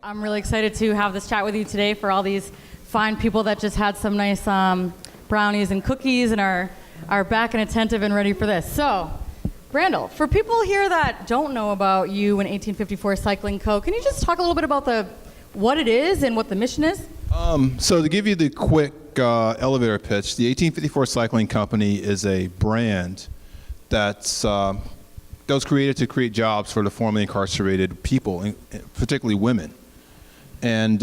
I'm really excited to have this chat with you today for all these fine people that just had some nice brownies and cookies and are back and attentive and ready for this. So, Brandale, for people here that don't know about you and 1854 Cycling Co., can you just talk a little bit about what it is and what the mission is? So to give you the quick elevator pitch, the 1854 Cycling Company is a brand that was created to create jobs for the formerly incarcerated people, particularly women. And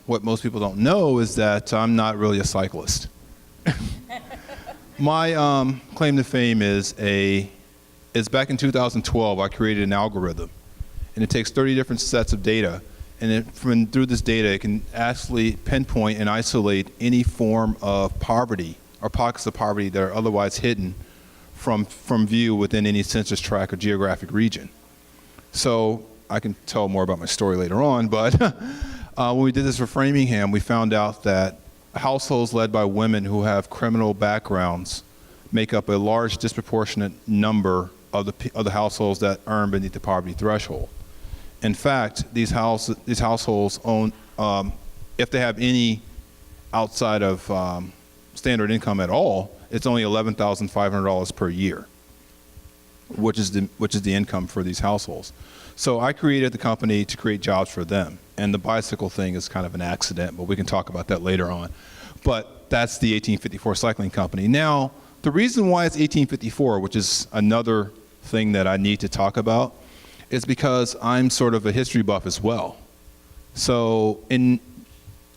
what most people don't know is that I'm not really a cyclist. My claim to fame is back in 2012, I created an algorithm, and it takes 30 different sets of data, and through this data, it can actually pinpoint and isolate any form of poverty or pockets of poverty that are otherwise hidden from view within any census tract or geographic region. So I can tell more about my story later on, but when we did this for Framingham, we found out that households led by women who have criminal backgrounds make up a large disproportionate number of the households that earn beneath the poverty threshold. In fact, these households own, if they have any outside of standard income at all, it's only $11,500 per year, which is the income for these households. So I created the company to create jobs for them. And the bicycle thing is kind of an accident, but we can talk about that later on. But that's the 1854 Cycling Company. Now, the reason why it's 1854, which is another thing that I need to talk about, is because I'm sort of a history buff as well. So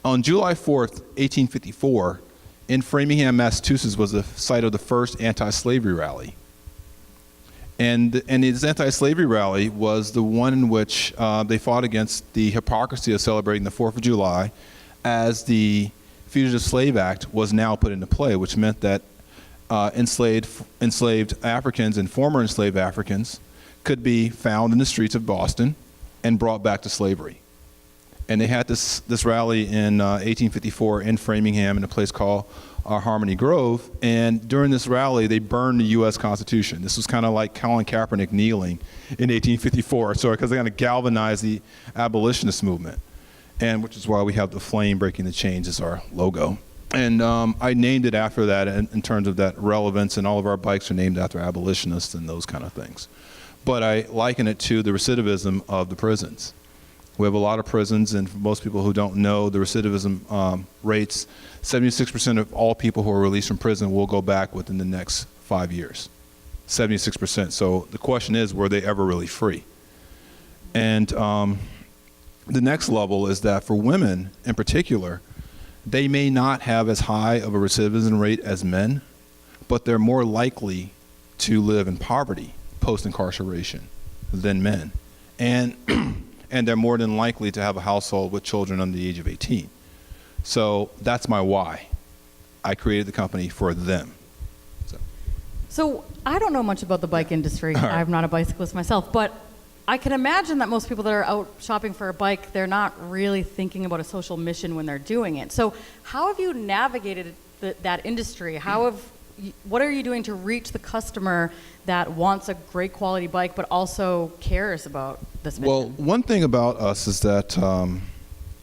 on July 4th, 1854, in Framingham, Massachusetts, was the site of the first anti-slavery rally. And this anti-slavery rally was the one in which they fought against the hypocrisy of celebrating the 4th of July, as the Fugitive Slave Act was now put into play, which meant that enslaved Africans and former enslaved Africans could be found in the streets of Boston and brought back to slavery. And they had this rally in 1854 in Framingham in a place called Harmony Grove. And during this rally, they burned the U.S. Constitution. This was kind of like Colin Kaepernick kneeling in 1854, so because they kind of galvanized the abolitionist movement, and which is why we have the flame breaking the chains as our logo. And I named it after that in terms of that relevance, and all of our bikes are named after abolitionists and those kind of things. But I liken it to the recidivism of the prisons. We have a lot of prisons, and for most people who don't know the recidivism rates, 76% of all people who are released from prison will go back within the next 5 years. 76%. So the question is, were they ever really free? And the next level is that for women in particular, they may not have as high of a recidivism rate as men, but they're more likely to live in poverty post-incarceration than men. And they're more than likely to have a household with children under the age of 18. So that's my why. I created the company for them. So I don't know much about the bike industry. Right. I'm not a bicyclist myself, but I can imagine that most people that are out shopping for a bike, they're not really thinking about a social mission when they're doing it. So how have you navigated that industry? What are you doing to reach the customer that wants a great quality bike but also cares about this mission? Well, one thing about us is that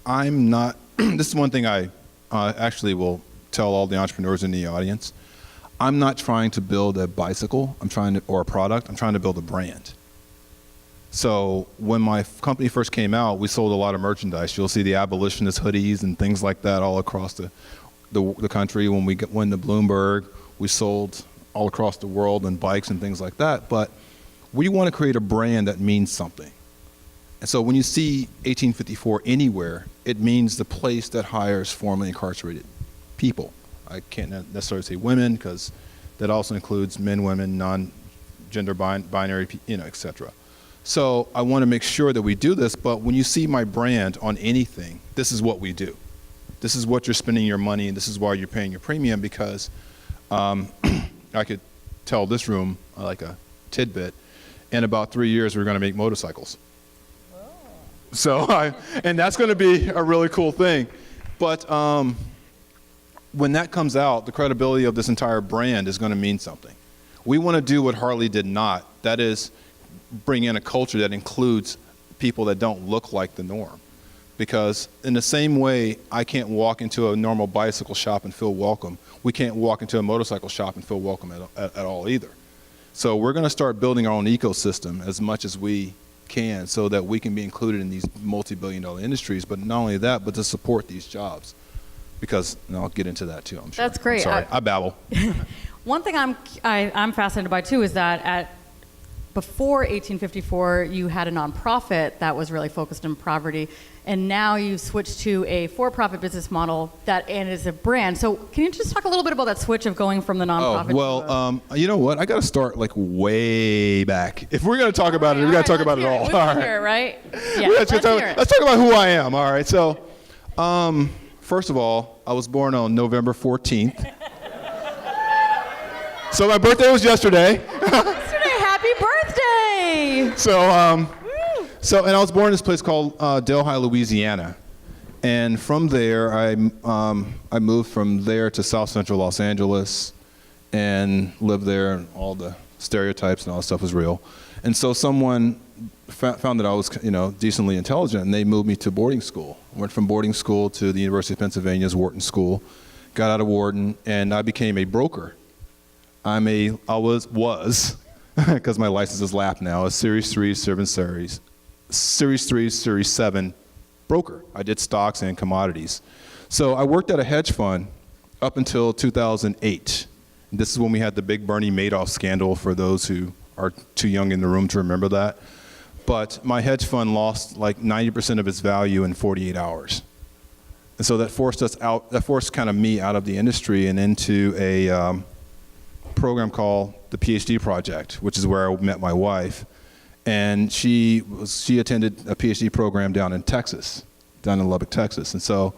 I'm not, this is one thing I actually will tell all the entrepreneurs in the audience. I'm not trying to build a bicycle, or a product, I'm trying to build a brand. So when my company first came out, we sold a lot of merchandise. You'll see the abolitionist hoodies and things like that all across the country. When we went to Bloomberg, we sold all across the world and bikes and things like that. But we want to create a brand that means something. And so when you see 1854 anywhere, it means the place that hires formerly incarcerated people. I can't necessarily say women, because that also includes men, women, non-gender binary, et cetera. So I want to make sure that we do this, but when you see my brand on anything, this is what we do. This is what you're spending your money, and this is why you're paying your premium, because I could tell this room like a tidbit. In about 3 years, we're going to make motorcycles. Oh. So, and that's going to be a really cool thing. But when that comes out, the credibility of this entire brand is going to mean something. We want to do what Harley did not. That is, bring in a culture that includes people that don't look like the norm. Because in the same way, I can't walk into a normal bicycle shop and feel welcome. We can't walk into a motorcycle shop and feel welcome at all either. So we're going to start building our own ecosystem as much as we can so that we can be included in these multi-billion-dollar industries, but not only that, but to support these jobs. Because, and I'll get into that too, I'm sure. That's great. I'm sorry, I babble. One thing I'm fascinated by too is that before 1854, you had a nonprofit that was really focused on poverty, and now you switched to a for-profit business model and is a brand. So can you just talk a little bit about that switch of going from the nonprofit? You know what? I got to start like way back. If we're going to talk about it, we got to talk about it all. All right. Right? Yeah. Let's talk about who I am. All right. So, first of all, I was born on November 14th. So my birthday was yesterday. Happy birthday! And I was born in this place called Delhi, Louisiana, and from there I moved from there to South Central Los Angeles, and lived there, and all the stereotypes and all that stuff was real. And so someone found that I was, decently intelligent, and they moved me to boarding school. I went from boarding school to the University of Pennsylvania's Wharton School, got out of Wharton, and I became a broker. I was. Because my license is lapsed now, a Series 3, Series 3, Series 7 broker. I did stocks and commodities. So I worked at a hedge fund up until 2008. This is when we had the big Bernie Madoff scandal, for those who are too young in the room to remember that. But my hedge fund lost like 90% of its value in 48 hours. And so that forced kind of me out of the industry and into a program called the PhD Project, which is where I met my wife, and she attended a PhD program down in Texas, down in Lubbock, Texas. And so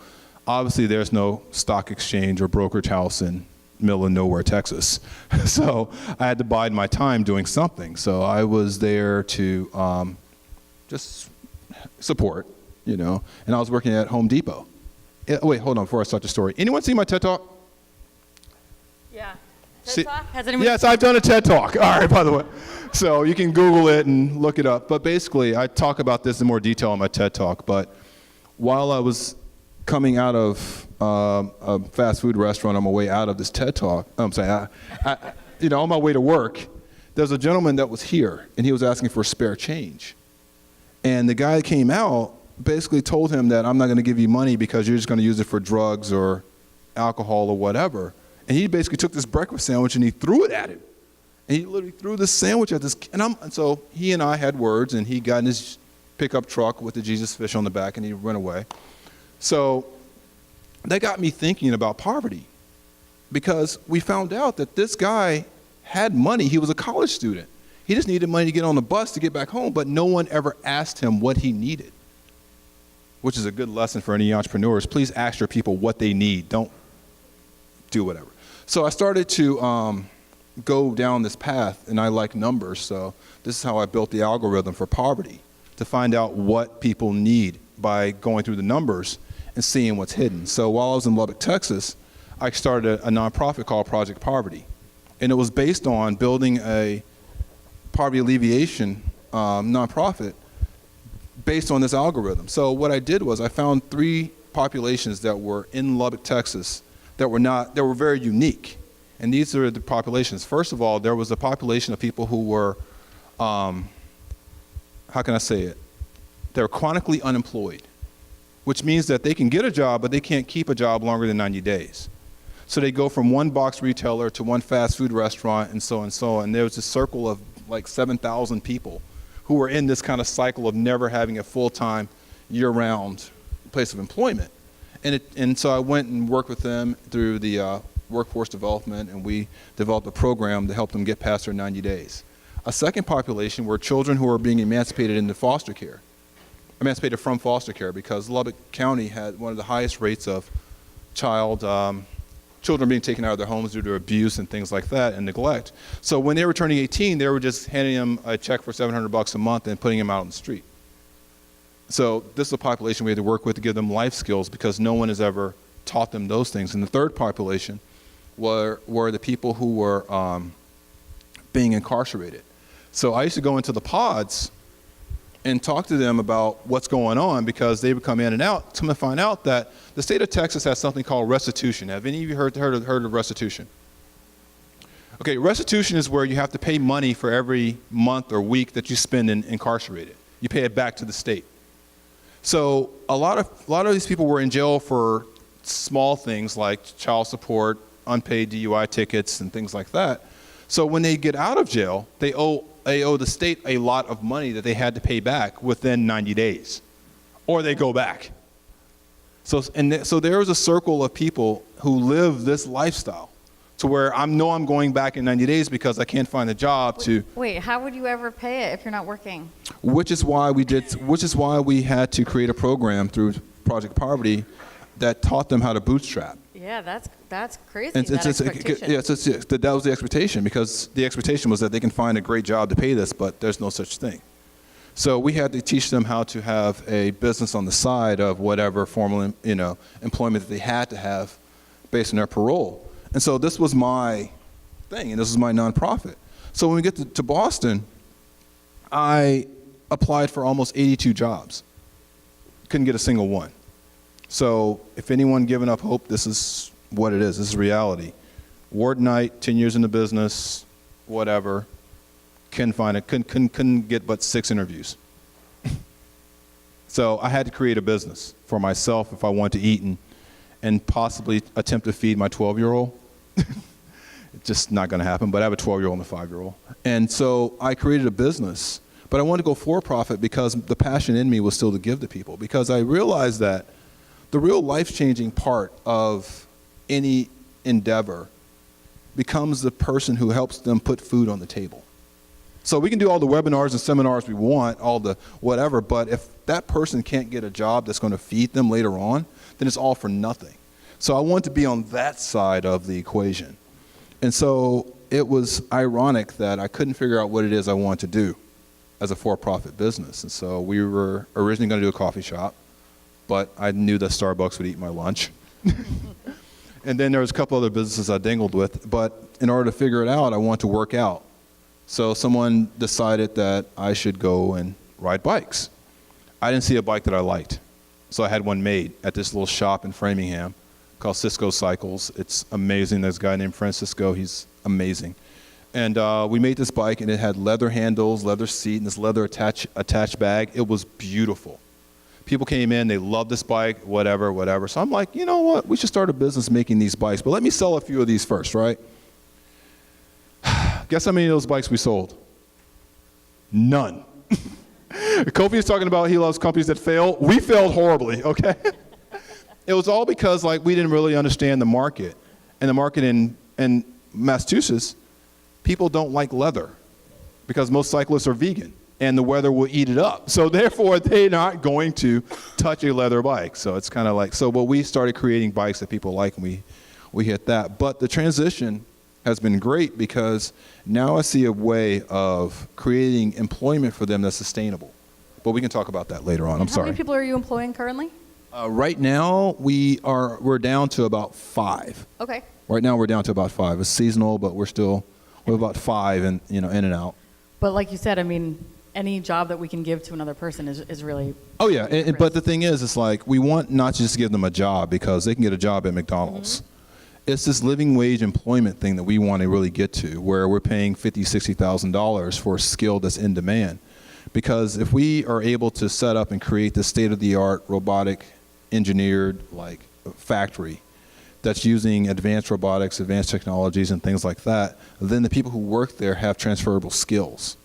obviously there's no stock exchange or brokerage house in middle of nowhere, Texas. So I had to bide my time doing something. So I was there to just support, and I was working at Home Depot. Wait, hold on before I start the story. Anyone see my TED Talk? Yeah. TED Talk? Has anyone? Yes, I've done a TED Talk. All right, by the way. So you can Google it and look it up. But basically, I talk about this in more detail in my TED Talk. But while I was coming out of a fast food restaurant on my way out of this TED Talk, on my way to work, there's a gentleman that was here, and he was asking for spare change. And the guy that came out basically told him that I'm not going to give you money because you're just going to use it for drugs or alcohol or whatever. And he basically took this breakfast sandwich and he threw it at him. And he literally threw this sandwich at this, and so he and I had words, and he got in his pickup truck with the Jesus fish on the back, and he went away. So that got me thinking about poverty, because we found out that this guy had money. He was a college student. He just needed money to get on the bus to get back home, but no one ever asked him what he needed, which is a good lesson for any entrepreneurs. Please ask your people what they need. Don't do whatever. So I started to go down this path, and I like numbers, so this is how I built the algorithm for poverty, to find out what people need by going through the numbers and seeing what's hidden. So while I was in Lubbock, Texas, I started a nonprofit called Project Poverty, and it was based on building a poverty alleviation nonprofit based on this algorithm. So what I did was I found 3 populations that were in Lubbock, Texas, that were very unique. And these are the populations. First of all, there was a population of people who were, how can I say it? They're chronically unemployed, which means that they can get a job, but they can't keep a job longer than 90 days. So they go from one box retailer to one fast food restaurant and so on and so on. And there was a circle of like 7,000 people who were in this kind of cycle of never having a full-time, year-round place of employment. And so I went and worked with them through the workforce development, and we developed a program to help them get past their 90 days. A second population were children who were being emancipated from foster care, because Lubbock County had one of the highest rates of children being taken out of their homes due to abuse and things like that and neglect. So when they were turning 18, they were just handing them a check for $700 a month and putting them out on the street. So this is a population we had to work with to give them life skills, because no one has ever taught them those things. And the third population were the people who were being incarcerated. So I used to go into the pods and talk to them about what's going on, because they would come in and out. Come to find out that the state of Texas has something called restitution. Have any of you heard of restitution? Okay, restitution is where you have to pay money for every month or week that you spend incarcerated. You pay it back to the state. So a lot of these people were in jail for small things like child support, unpaid DUI tickets, and things like that. So when they get out of jail, they owe the state a lot of money that they had to pay back within 90 days, or they go back. So there is a circle of people who live this lifestyle to where I'm going back in 90 days because I can't find a job to. Wait, how would you ever pay it if you're not working? Which is why we had to create a program through Project Poverty that taught them how to bootstrap. Yeah, that's crazy. And that expectation. That was the expectation, because the expectation was that they can find a great job to pay this, but there's no such thing. So we had to teach them how to have a business on the side of whatever formal, employment that they had to have based on their parole. And so this was my thing, and this was my nonprofit. So when we get to Boston, I applied for almost 82 jobs. Couldn't get a single one. So if anyone giving up hope, this is what it is. This is reality. Ward night, 10 years in the business, whatever. Couldn't get but 6 interviews. So I had to create a business for myself if I wanted to eat and possibly attempt to feed my 12-year-old. It's just not going to happen, but I have a 12-year-old and a 5-year-old. And so I created a business, but I wanted to go for-profit because the passion in me was still to give to people, because I realized that the real life-changing part of any endeavor becomes the person who helps them put food on the table. So we can do all the webinars and seminars we want, all the whatever, but if that person can't get a job that's going to feed them later on, then it's all for nothing. So I want to be on that side of the equation. And so it was ironic that I couldn't figure out what it is I wanted to do as a for-profit business. And so we were originally going to do a coffee shop, but I knew that Starbucks would eat my lunch. And then there was a couple other businesses I dangled with, but in order to figure it out, I wanted to work out. So someone decided that I should go and ride bikes. I didn't see a bike that I liked, so I had one made at this little shop in Framingham called Cisco Cycles. It's amazing. There's a guy named Francisco. He's amazing. And we made this bike, and it had leather handles, leather seat, and this leather attached bag. It was beautiful. People came in, they loved this bike, whatever. So I'm like, you know what? We should start a business making these bikes, but let me sell a few of these first, right? Guess how many of those bikes we sold? None. Kofi is talking about he loves companies that fail. We failed horribly, okay? It was all because we didn't really understand the market. And the market in Massachusetts, people don't like leather because most cyclists are vegan and the weather will eat it up. So therefore, they're not going to touch a leather bike. So it's kind of but we started creating bikes that people like, and we hit that. But the transition has been great because now I see a way of creating employment for them that's sustainable. But we can talk about that later on. I'm sorry. How many people are you employing currently? Right now, we're down to about 5. Okay. Right now, we're down to about 5. It's seasonal, but we're about 5 and in and out. But like you said, I mean, any job that we can give to another person is really. Oh yeah, but the thing is, it's we want not just to give them a job because they can get a job at McDonald's. Mm-hmm. It's this living wage employment thing that we want to really get to, where we're paying $50,000, $60,000 for a skill that's in demand. Because if we are able to set up and create this state-of-the-art robotic engineered factory that's using advanced robotics, advanced technologies, and things like that, then the people who work there have transferable skills.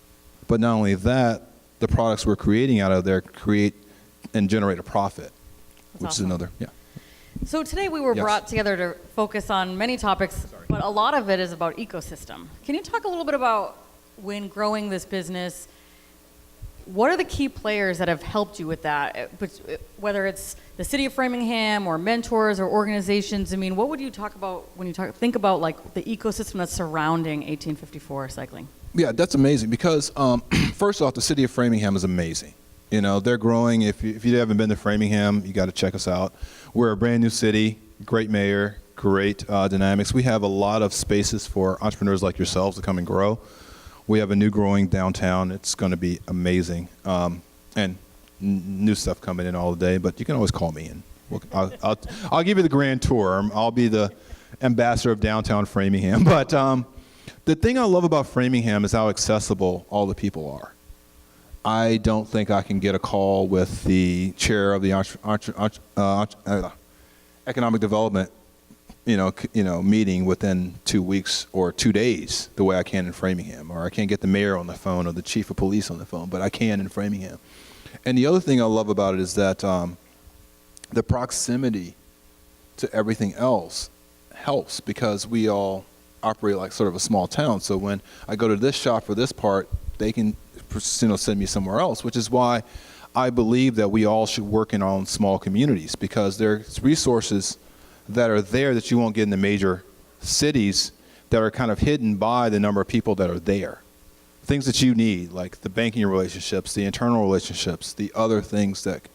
But not only that, the products we're creating out of there create and generate a profit, That's which awesome. is another, yeah. So today we were brought together to focus on many topics, but a lot of it is about ecosystem. Can you talk a little bit about when growing this business, what are the key players that have helped you with that? Whether it's the city of Framingham or mentors or organizations, I mean, what would you talk about when you think about the ecosystem that's surrounding 1854 cycling? Yeah, that's amazing because first off, the city of Framingham is amazing. They're growing. If you haven't been to Framingham, you got to check us out. We're a brand new city, great mayor, great dynamics. We have a lot of spaces for entrepreneurs like yourselves to come and grow. We have a new growing downtown. It's going to be amazing. and new stuff coming in all day, but you can always call me and I'll give you the grand tour. I'll be the ambassador of downtown Framingham. But the thing I love about Framingham is how accessible all the people are. I don't think I can get a call with the chair of the economic development, meeting within 2 weeks or 2 days the way I can in Framingham, or I can't get the mayor on the phone or the chief of police on the phone, but I can in Framingham. And the other thing I love about it is that the proximity to everything else helps, because we all operate like sort of a small town. So when I go to this shop for this part, they can send me somewhere else, which is why I believe that we all should work in our own small communities, because there's resources that are there that you won't get in the major cities that are kind of hidden by the number of people that are there. Things that you need, like the banking relationships, the internal relationships, the other things that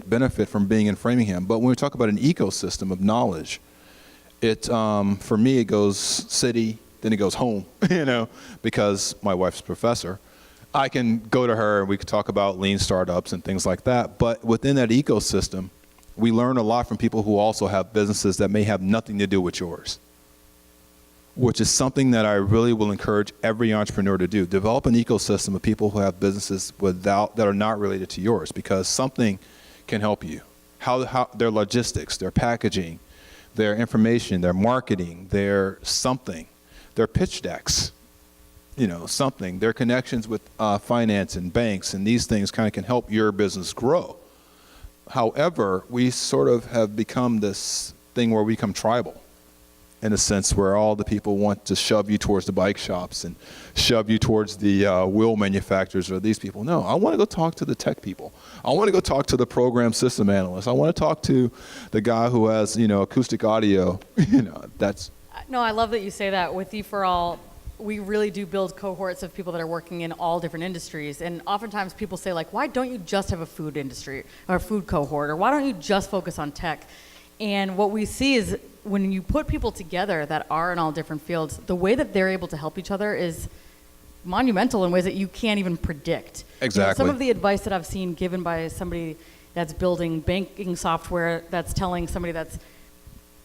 benefit from being in Framingham. But when we talk about an ecosystem of knowledge, for me, it goes city, then it goes home, because my wife's a professor. I can go to her and we can talk about lean startups and things like that. But within that ecosystem, we learn a lot from people who also have businesses that may have nothing to do with yours, which is something that I really will encourage every entrepreneur to do. Develop an ecosystem of people who have businesses that are not related to yours, because something can help you. How their logistics, their packaging, their information, their marketing, their something, their pitch decks, something, their connections with finance and banks, and these things kind of can help your business grow. However, we sort of have become this thing where we become tribal, in a sense where all the people want to shove you towards the bike shops and shove you towards the wheel manufacturers or these people. No, I want to go talk to the tech people. I want to go talk to the program system analyst. I want to talk to the guy who has, acoustic audio. That's. No, I love that you say that. With EforAll, we really do build cohorts of people that are working in all different industries. And oftentimes people say, like, why don't you just have a food industry or a food cohort? Or why don't you just focus on tech? And what we see is when you put people together that are in all different fields, the way that they're able to help each other is monumental in ways that you can't even predict. Exactly. Some of the advice that I've seen given by somebody that's building banking software, that's telling somebody that's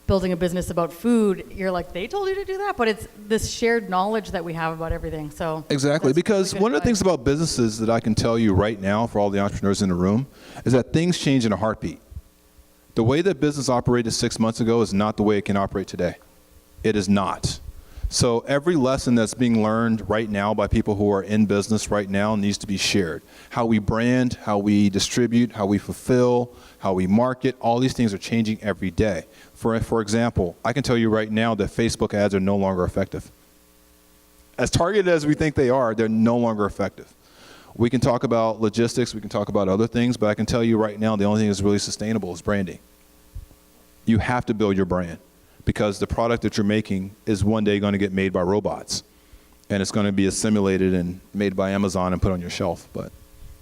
building a business about food, you're like, they told you to do that? But it's this shared knowledge that we have about everything. So exactly, because one of the things about businesses that I can tell you right now for all the entrepreneurs in the room is that things change in a heartbeat. The way that business operated 6 months ago is not the way it can operate today. It is not. So every lesson that's being learned right now by people who are in business right now needs to be shared. How we brand, how we distribute, how we fulfill, how we market, all these things are changing every day. For example, I can tell you right now that Facebook ads are no longer effective. As targeted as we think they are, they're no longer effective. We can talk about logistics, we can talk about other things, but I can tell you right now the only thing that's really sustainable is branding. You have to build your brand, because the product that you're making is one day going to get made by robots, and it's going to be assimilated and made by Amazon and put on your shelf.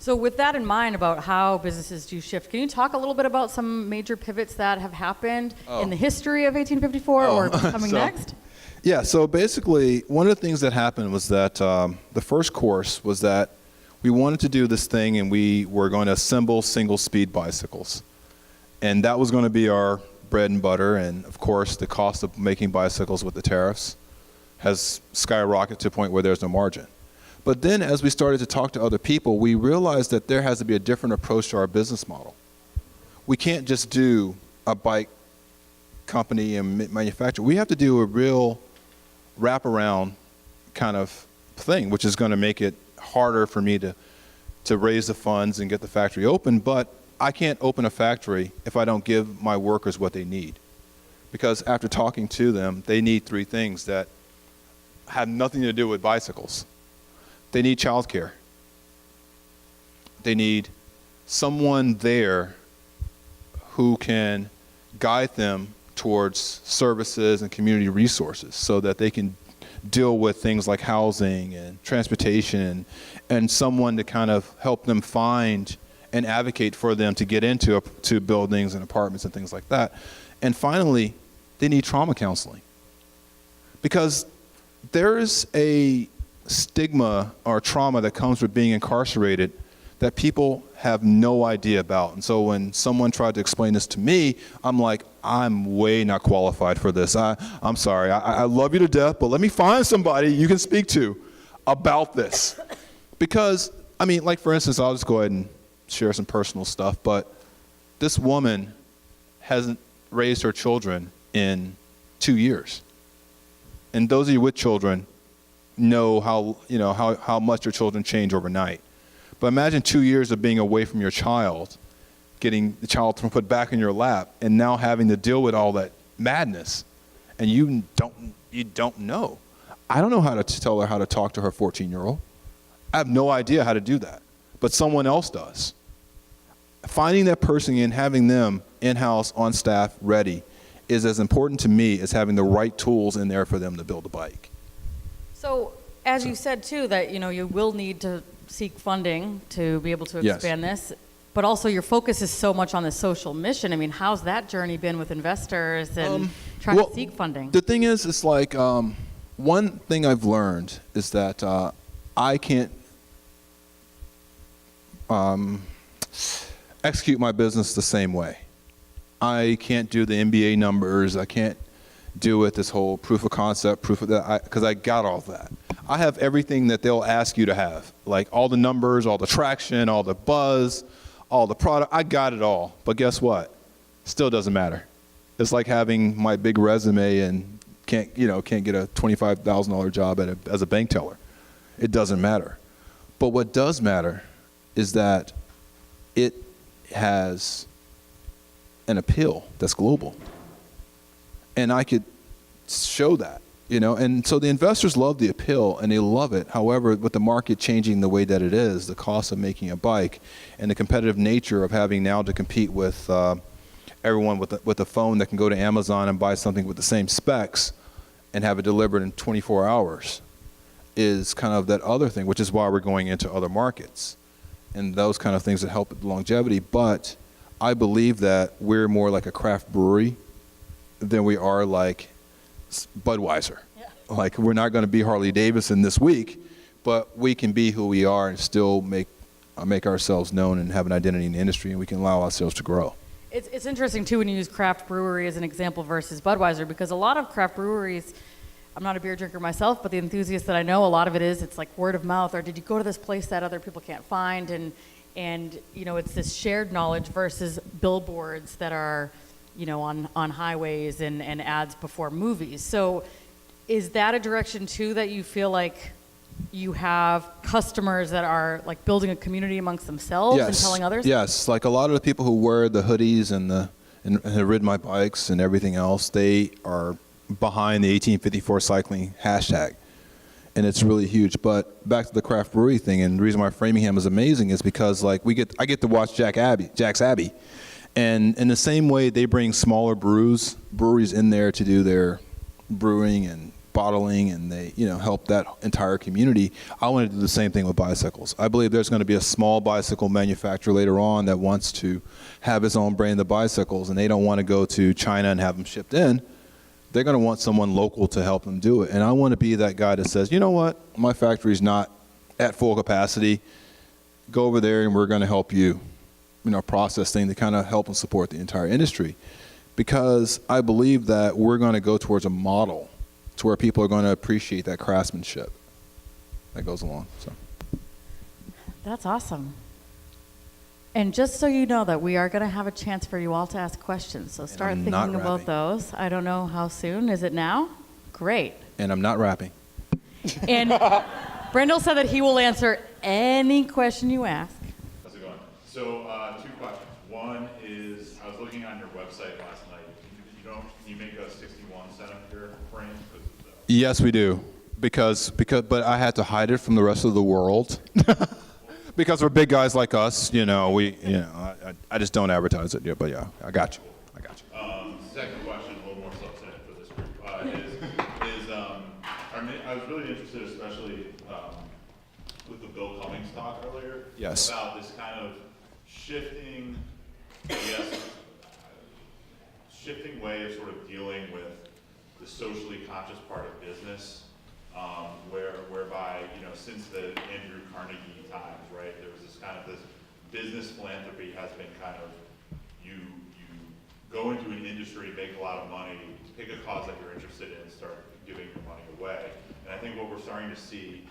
So with that in mind about how businesses do shift, can you talk a little bit about some major pivots that have happened in the history of 1854 or coming next? Yeah, so basically one of the things that happened was that the first course was that we wanted to do this thing, and we were going to assemble single-speed bicycles. And that was going to be our bread and butter, and of course the cost of making bicycles with the tariffs has skyrocketed to a point where there's no margin. But then as we started to talk to other people, we realized that there has to be a different approach to our business model. We can't just do a bike company and manufacture. We have to do a real wraparound kind of thing, which is going to make it harder for me to raise the funds and get the factory open. But I can't open a factory if I don't give my workers what they need. Because after talking to them, they need three things that have nothing to do with bicycles. They need childcare. They need someone there who can guide them towards services and community resources so that they can deal with things like housing and transportation, and someone to kind of help them find and advocate for them to get into to buildings and apartments and things like that. And finally, they need trauma counseling. Because there is a stigma or trauma that comes with being incarcerated that people have no idea about. And so when someone tried to explain this to me, I'm like, I'm way not qualified for this. I'm sorry. I love you to death, but let me find somebody you can speak to about this. Because, I mean, like for instance, I'll just go ahead and share some personal stuff, but this woman hasn't raised her children in 2 years. And those of you with children know how much your children change overnight. But imagine 2 years of being away from your child, getting the child put back in your lap, and now having to deal with all that madness, and you don't know. I don't know how to tell her how to talk to her 14-year-old. I have no idea how to do that, but someone else does. Finding that person and having them in-house, on staff, ready, is as important to me as having the right tools in there for them to build a bike. So, as you said too, that you will need to seek funding to be able to expand this, but also your focus is so much on the social mission. I mean, how's that journey been with investors and trying to seek funding? The thing is, it's like one thing I've learned is that I can't execute my business the same way. I can't do the MBA numbers. I can't do it this whole proof of concept, proof of that, because I got all that. I have everything that they'll ask you to have, like all the numbers, all the traction, all the buzz, all the product. I got it all, but guess what? Still doesn't matter. It's like having my big resume and can't get a $25,000 job as a bank teller. It doesn't matter. But what does matter is that it has an appeal that's global. And I could show that, and so the investors love the appeal and they love it. However, with the market changing the way that it is, the cost of making a bike and the competitive nature of having now to compete with everyone with a phone that can go to Amazon and buy something with the same specs and have it delivered in 24 hours is kind of that other thing, which is why we're going into other markets and those kind of things that help with longevity. But I believe that we're more like a craft brewery than we are like Budweiser. Yeah. Like, we're not going to be Harley Davidson this week, but we can be who we are and still make ourselves known and have an identity in the industry, and we can allow ourselves to grow. It's interesting too when you use craft brewery as an example versus Budweiser, because a lot of craft breweries, I'm not a beer drinker myself, but the enthusiasts that I know, a lot of it's like word of mouth, or did you go to this place that other people can't find, and it's this shared knowledge versus billboards that are on highways and ads before movies. So is that a direction too that you feel like you have customers that are like building a community amongst themselves and telling others? Yes, like a lot of the people who wear the hoodies and have ridden my bikes and everything else, they are behind the 1854 cycling hashtag. And it's really huge. But back to the craft brewery thing, and the reason why Framingham is amazing is because I get to watch Jack's Abbey. And in the same way they bring smaller breweries in there to do their brewing and bottling, and they help that entire community, I want to do the same thing with bicycles. I believe there's going to be a small bicycle manufacturer later on that wants to have his own brand of bicycles, and they don't want to go to China and have them shipped in. They're going to want someone local to help them do it. And I want to be that guy that says, you know what, my factory's not at full capacity. Go over there and we're going to help you process things to kind of help and support the entire industry. Because I believe that we're going to go towards a model to where people are going to appreciate that craftsmanship that goes along. So that's awesome. And just so you know that we are going to have a chance for you all to ask questions. So start thinking about those. I don't know how soon. Is it now? Great. And I'm not rapping. And Brandale said that he will answer any question you ask. How's it going? So, 2 questions. One is, I was looking on your website last night. Can you make a 61 centimeter frame? Yes, we do. But I had to hide it from the rest of the world. Because we're big guys like us, I just don't advertise it. Yeah, but yeah, I got you. Second question, a little more substantive for this group, I was really interested, especially with the Bill Cummings talk earlier, yes, about this kind of shifting way of sort of dealing with the socially conscious part of business whereby, since the Andrew Carnegie times, right, there was this business philanthropy has been kind of, you go into an industry, make a lot of money, pick a cause that you're interested in, and start giving your money away. And I think what we're starting to see,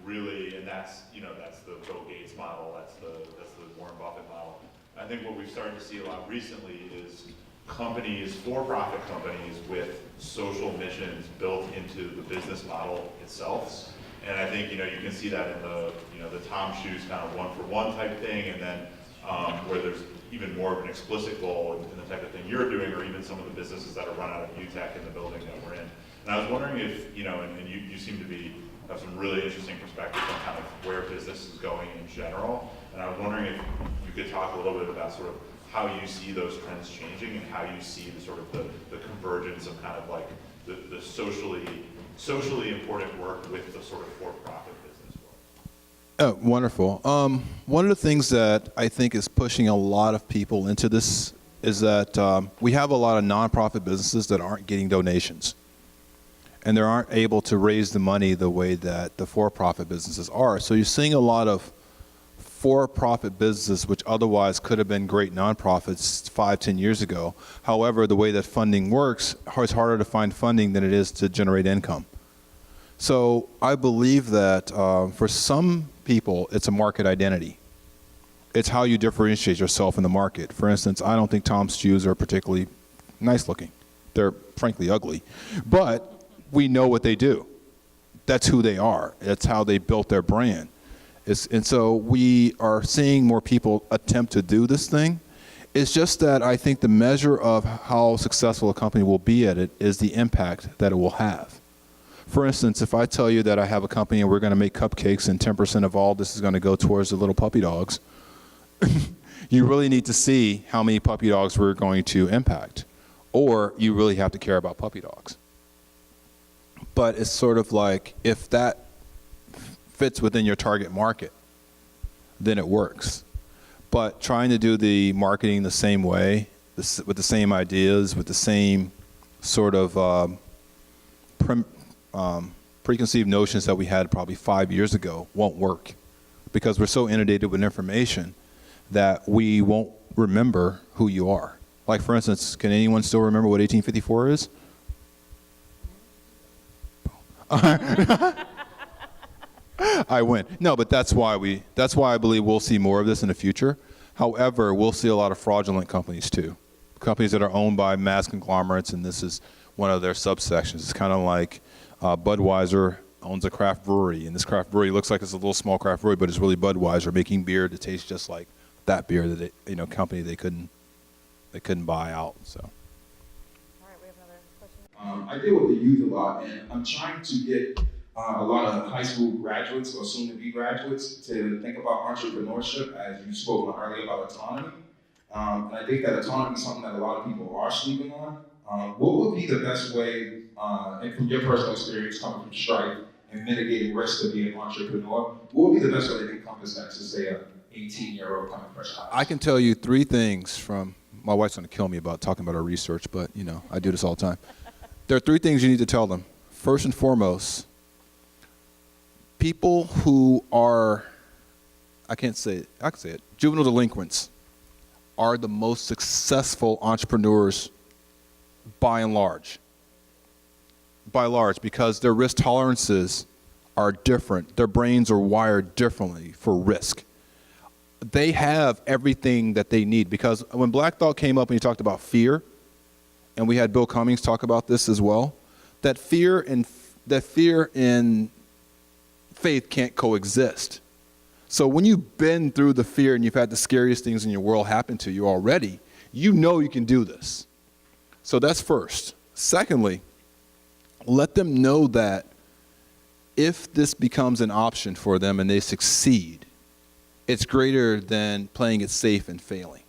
really, and that's the Bill Gates model, that's the Warren Buffett model. I think what we've started to see a lot recently is companies, for-profit companies with social missions built into the business model itself. And I think, you can see that in the Tom Shoes kind of one-for-one type thing, and then where there's even more of an explicit goal in the type of thing you're doing, or even some of the businesses that are run out of UTech in the building that we're in. And I was wondering if, and you seem to have some really interesting perspectives on kind of where business is going in general. And I was wondering if you could talk a little bit about sort of how you see those trends changing, and how you see the sort of the convergence of kind of like the socially important work with the sort of for-profit business world. Oh, wonderful. One of the things that I think is pushing a lot of people into this is that we have a lot of nonprofit businesses that aren't getting donations, and they aren't able to raise the money the way that the for-profit businesses are. So you're seeing a lot of for-profit businesses which otherwise could have been great nonprofits 5-10 years ago. However, the way that funding works, it's harder to find funding than it is to generate income. So I believe that for some people, it's a market identity. It's how you differentiate yourself in the market. For instance, I don't think Tom's shoes are particularly nice looking. They're frankly ugly. But we know what they do. That's who they are. That's how they built their brand. And so we are seeing more people attempt to do this thing. It's just that I think the measure of how successful a company will be at it is the impact that it will have. For instance, if I tell you that I have a company and we're going to make cupcakes and 10% of all this is going to go towards the little puppy dogs, you really need to see how many puppy dogs we're going to impact. Or you really have to care about puppy dogs. But it's sort of like, if that fits within your target market, then it works. But trying to do the marketing the same way, with the same ideas, with the same sort of preconceived notions that we had probably 5 years ago won't work, because we're so inundated with information that we won't remember who you are. Like, for instance, can anyone still remember what 1854 is? I win. No, but that's why I believe we'll see more of this in the future. However, we'll see a lot of fraudulent companies too. Companies that are owned by mass conglomerates, and this is one of their subsections. It's kind of like Budweiser owns a craft brewery, and this craft brewery looks like it's a little small craft brewery, but it's really Budweiser making beer that tastes just like that beer that company they couldn't buy out. So. All right, we have another question. I deal with the youth a lot, and I'm trying to get a lot of high school graduates or soon-to-be graduates to think about entrepreneurship, as you spoke on earlier about autonomy. And I think that autonomy is something that a lot of people are sleeping on. What would be the best way, and from your personal experience coming from Stripe and mitigating risk to be an entrepreneur, what would be the best way to encompass that to, say, an 18-year-old coming fresh out? I can tell you 3 things from, my wife's going to kill me about talking about our research, but I do this all the time. There are 3 things you need to tell them. First and foremost, people who are, I can say it, juvenile delinquents are the most successful entrepreneurs by and large. By large, because their risk tolerances are different. Their brains are wired differently for risk. They have everything that they need, because when Black Thought came up and he talked about fear, and we had Bill Cummings talk about this as well, that fear and faith can't coexist. So when you've been through the fear and you've had the scariest things in your world happen to you already, you know you can do this. So that's first. Secondly, let them know that if this becomes an option for them and they succeed, it's greater than playing it safe and failing.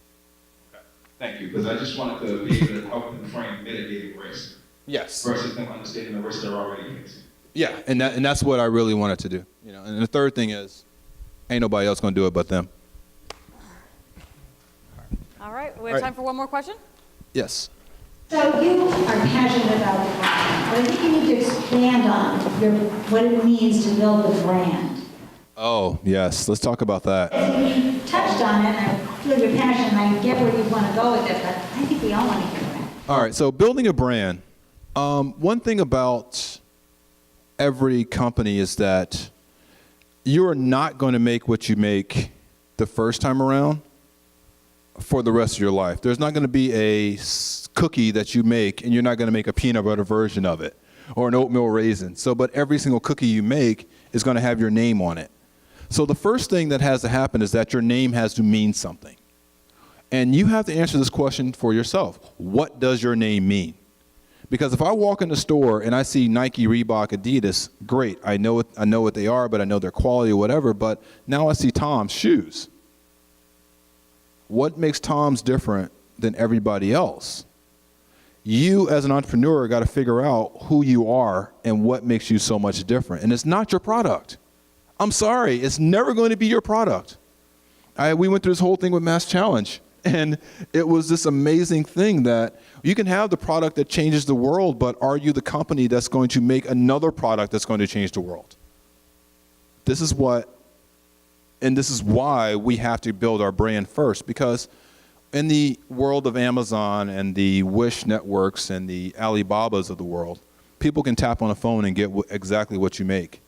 Okay. Thank you, because I just wanted to be able to help them frame mitigating risk. Yes. Versus them understanding the risk they're already facing. Yeah, and that's what I really wanted to do. And the third thing is, ain't nobody else going to do it but them. All right, we have time for one more question. Yes. So you are passionate about the brand, but I think you need to expand on what it means to build the brand. Oh, yes. Let's talk about that. You touched on it, and I feel your passion, and I get where you want to go with it, but I think we all want to hear that. All right, so building a brand. One thing about every company is that you are not going to make what you make the first time around for the rest of your life. There's not going to be a cookie that you make and you're not going to make a peanut butter version of it or an oatmeal raisin. But every single cookie you make is going to have your name on it. So the first thing that has to happen is that your name has to mean something. And you have to answer this question for yourself. What does your name mean? Because if I walk in the store and I see Nike, Reebok, Adidas, great. I know what they are, but I know their quality or whatever. But now I see Tom's shoes. What makes Tom's different than everybody else? You as an entrepreneur got to figure out who you are and what makes you so much different. And it's not your product. I'm sorry, it's never going to be your product. We went through this whole thing with Mass Challenge. And it was this amazing thing that you can have the product that changes the world, but are you the company that's going to make another product that's going to change the world? This is why we have to build our brand first, because in the world of Amazon and the Wish networks and the Alibabas of the world, people can tap on a phone and get exactly what you make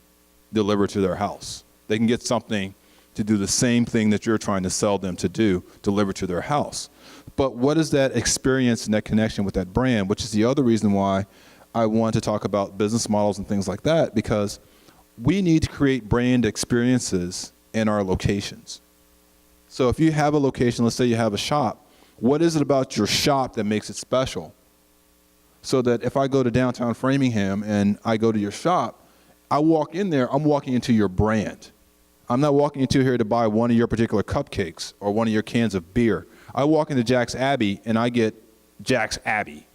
delivered to their house. They can get something to do the same thing that you're trying to sell them to do, delivered to their house. But what is that experience and that connection with that brand, which is the other reason why I want to talk about business models and things like that, because we need to create brand experiences in our locations. So if you have a location, let's say you have a shop, what is it about your shop that makes it special? So that if I go to downtown Framingham and I go to your shop, I walk in there, I'm walking into your brand. I'm not walking into here to buy one of your particular cupcakes or one of your cans of beer. I walk into Jack's Abbey and I get Jack's Abbey,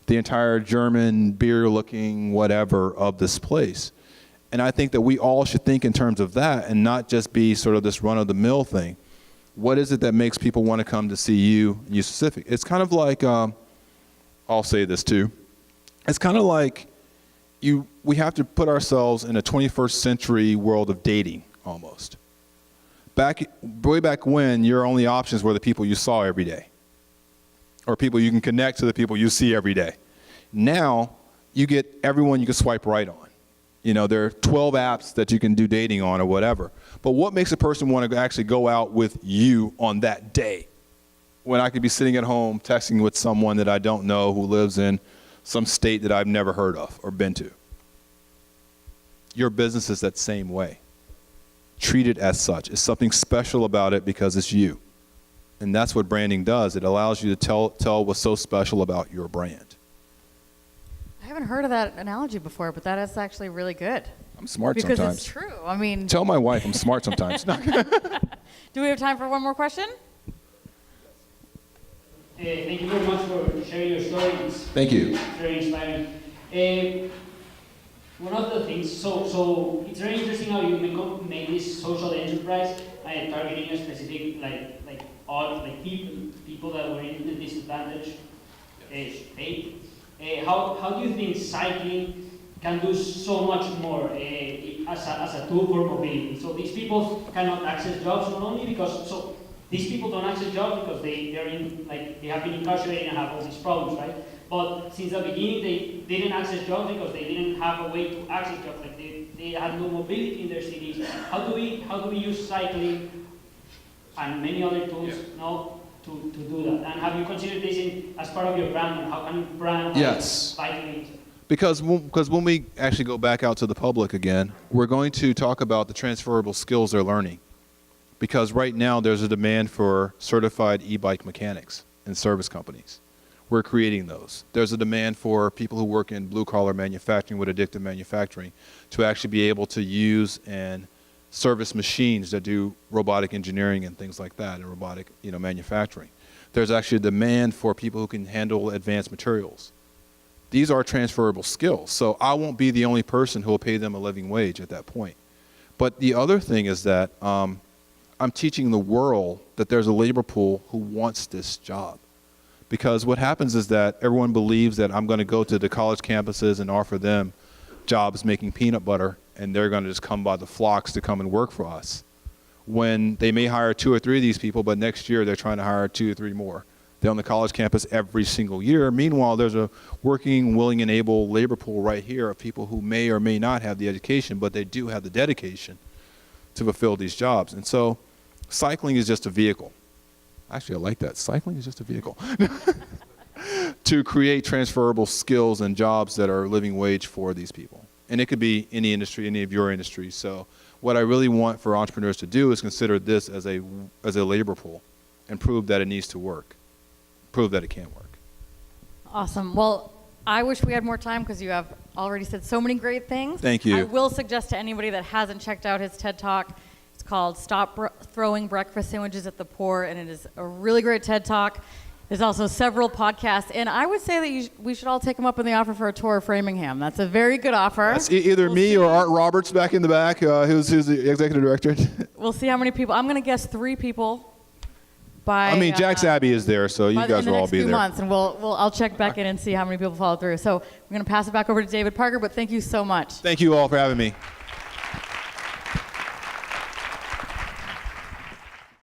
the entire German beer-looking whatever of this place. And I think that we all should think in terms of that and not just be sort of this run-of-the-mill thing. What is it that makes people want to come to see you and you specific? It's kind of like, I'll say this too. It's kind of like we have to put ourselves in a 21st century world of dating. Almost. Way back when, your only options were the people you saw every day, or people you can connect to the people you see every day. Now, you get everyone you can swipe right on. You know, there are 12 apps that you can do dating on or whatever. But what makes a person want to actually go out with you on that day? When I could be sitting at home texting with someone that I don't know who lives in some state that I've never heard of or been to. Your business is that same way. Treat it as such. It's something special about it because it's you. And that's what branding does. It allows you to tell what's so special about your brand. I haven't heard of that analogy before, but that is actually really good. I'm smart because sometimes. It's true. I mean, tell my wife I'm smart sometimes. do we have time for one more question? Thank you very much for sharing your stories. Thank you. It's very inspiring. One of the things, so it's very interesting how you make this social enterprise targeting a specific people that were in the disadvantaged state. How do you think cycling can do so much more as a tool for mobility? So these people cannot access jobs not only because these people don't access jobs because they have been incarcerated and have all these problems, right? But since the beginning, they didn't access jobs because they didn't have a way to access jobs. Like they had no mobility in their cities. How do we use cycling and many other tools now to do that? And have you considered this as part of your brand? And how can you brand cycling? Because when we actually go back out to the public again, we're going to talk about the transferable skills they're learning. Because right now there's a demand for certified e-bike mechanics in service companies. We're creating those. There's a demand for people who work in blue-collar manufacturing with additive manufacturing to actually be able to use and service machines that do robotic engineering and things like that, and robotic manufacturing. There's actually a demand for people who can handle advanced materials. These are transferable skills. So I won't be the only person who will pay them a living wage at that point. But the other thing is that I'm teaching the world that there's a labor pool who wants this job. Because what happens is that everyone believes that I'm going to go to the college campuses and offer them jobs making peanut butter, and they're going to just come by the flocks to come and work for us. When they may hire 2 or 3 of these people, but next year they're trying to hire 2 or 3 more. They're on the college campus every single year. Meanwhile, there's a working, willing, and able labor pool right here of people who may or may not have the education, but they do have the dedication to fulfill these jobs. And so cycling is just a vehicle. Actually, I like that. Cycling is just a vehicle to create transferable skills and jobs that are living wage for these people. And it could be any industry, any of your industries. So what I really want for entrepreneurs to do is consider this as a labor pool and prove that it needs to work, prove that it can work. Awesome. Well, I wish we had more time because you have already said so many great things. Thank you. I will suggest to anybody that hasn't checked out his TED Talk, it's called Stop Throwing Breakfast Sandwiches at the Poor, and it is a really great TED Talk. There's also several podcasts, and I would say that we should all take him up on the offer for a tour of Framingham. That's a very good offer. That's either me or Art Roberts back in the back, who's the executive director. We'll see how many people. I'm going to guess 3 people. By, I mean, Jack Sabby is there, so you guys will all be in the next few there. months, and I'll check back in and see how many people follow through. So we're going to pass it back over to David Parker, but thank you so much. Thank you all for having me.